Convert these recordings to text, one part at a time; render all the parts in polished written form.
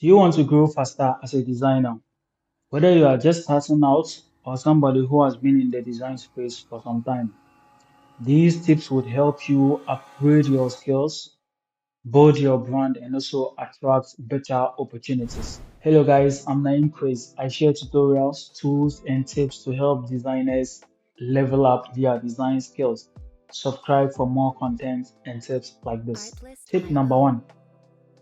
Do you want to grow faster as a designer? Whether you are just starting out or somebody who has been in the design space for some time, these tips would help you upgrade your skills, build your brand, and also attract better opportunities. Hello guys, I'm Naim Chris. I share tutorials, tools, and tips to help designers level up their design skills. Subscribe for more content and tips like this. Tip number one: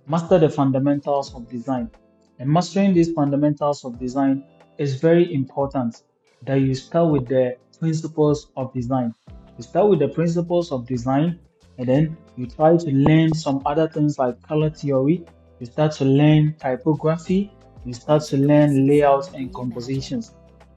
master the fundamentals of design. And mastering these fundamentals of design is very important that you start with the principles of design. You start with the principles of design and then you try to learn some other things like color theory. You start to learn typography. You start to learn layouts and compositions.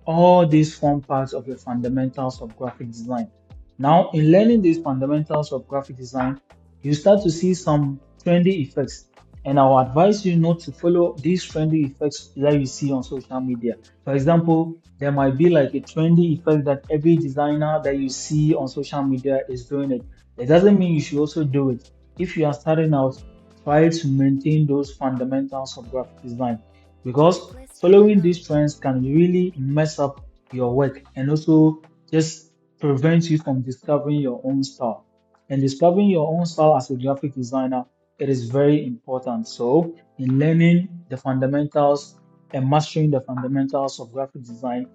All these form parts of the fundamentals of graphic design. Now, in learning these fundamentals of graphic design, you start to see some trendy effects, and I will advise you not to follow these trendy effects that you see on social media. For example, there might be like a trendy effect that every designer that you see on social media is doing it. It doesn't mean you should also do it. If you are starting out, try to maintain those fundamentals of graphic design because following these trends can really mess up your work and also just prevent you from discovering your own style. And discovering your own style as a graphic designer, it is very important. So, in learning the fundamentals and mastering the fundamentals of graphic design,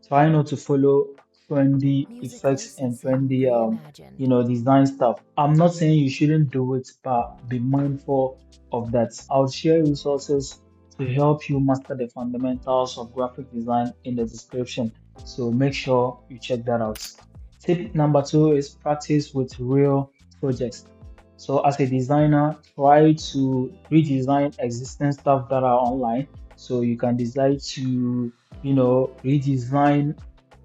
try not to follow trendy effects and trendy, design stuff. I'm not saying you shouldn't do it, but be mindful of that. I'll share resources to help you master the fundamentals of graphic design in the description. So make sure you check that out. Tip number two is practice with real projects. So as a designer, try to redesign existing stuff that are online. So you can decide to, redesign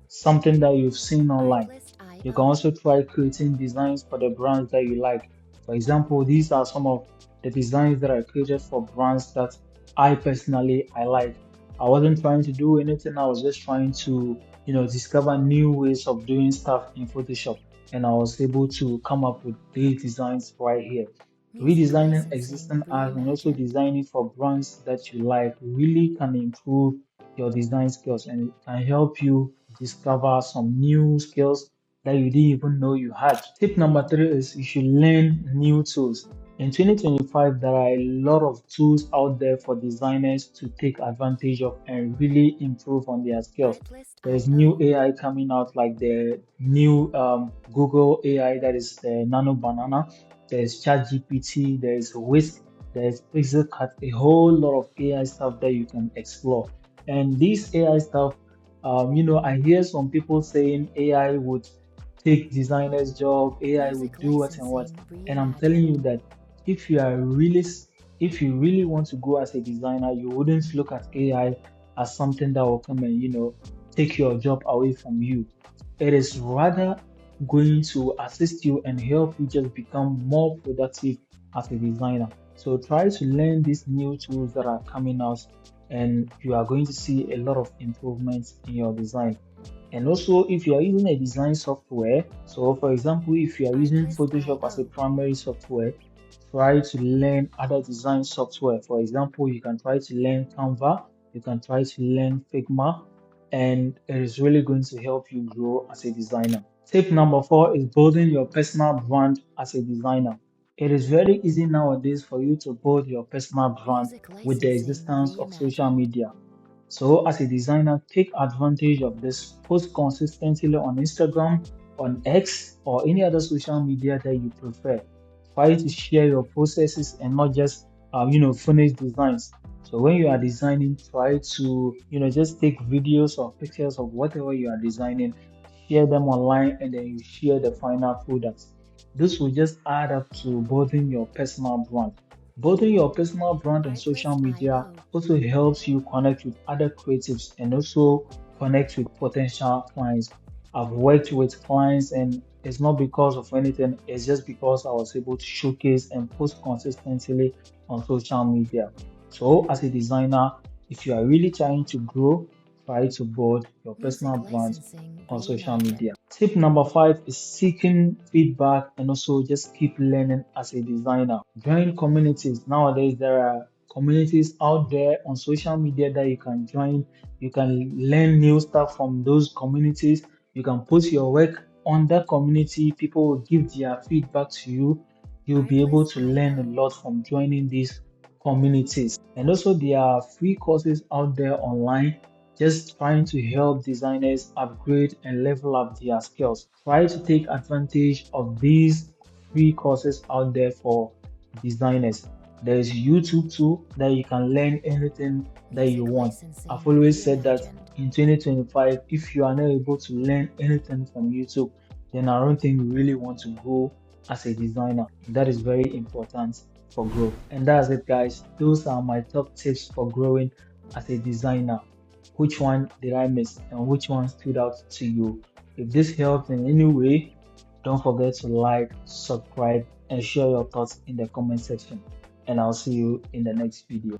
something that you've seen online. You can also try creating designs for the brands that you like. For example, these are some of the designs that I created for brands that I like. I wasn't trying to do anything, I was just trying to, discover new ways of doing stuff in Photoshop. And I was able to come up with these designs right here. Redesigning existing art and also designing for brands that you like really can improve your design skills and it can help you discover some new skills that you didn't even know you had. Tip number three is you should learn new tools. In 2025, there are a lot of tools out there for designers to take advantage of and really improve on their skills. There's new AI coming out, like the new Google AI that is the Nano Banana. There's ChatGPT, there's Whisk, there's Pixelcut, a whole lot of AI stuff that you can explore. And this AI stuff, I hear some people saying AI would take designers' job, AI would do what and what. And I'm telling you that if you are really, if you really want to go as a designer, you wouldn't look at AI as something that will come and, take your job away from you. It is rather going to assist you and help you just become more productive as a designer. So try to learn these new tools that are coming out and you are going to see a lot of improvements in your design. And also, if you are using a design software, so for example, if you are using Photoshop as a primary software, try to learn other design software. For example, you can try to learn Canva, you can try to learn Figma, and it is really going to help you grow as a designer. Tip number four is building your personal brand as a designer. It is very easy nowadays for you to build your personal brand with the existence of social media. So, as a designer, take advantage of this. Post consistently on Instagram, on X, or any other social media that you prefer. Try to share your processes and not just, finished designs. So, when you are designing, try to, just take videos or pictures of whatever you are designing, share them online, and then you share the final products. This will just add up to building your personal brand. Building your personal brand on social media also helps you connect with other creatives and also connect with potential clients. I've worked with clients and it's not because of anything, it's just because I was able to showcase and post consistently on social media. So, as a designer, if you are really trying to grow, try to build your personal brand on social media. Tip number five is seeking feedback and also just keep learning as a designer. Join communities. Nowadays, there are communities out there on social media that you can join. You can learn new stuff from those communities. You can put your work on that community. People will give their feedback to you. You'll be able to learn a lot from joining these communities. And also, there are free courses out there online just trying to help designers upgrade and level up their skills. Try to take advantage of these free courses out there for designers. There is YouTube too that you can learn anything that you want. I've always said that in 2025, if you are not able to learn anything from YouTube, then I don't think you really want to go as a designer. That is very important for growth. And that's it, guys. Those are my top tips for growing as a designer. Which one did I miss and which one stood out to you? If this helped in any way, don't forget to like, subscribe, and share your thoughts in the comment section. And I'll see you in the next video.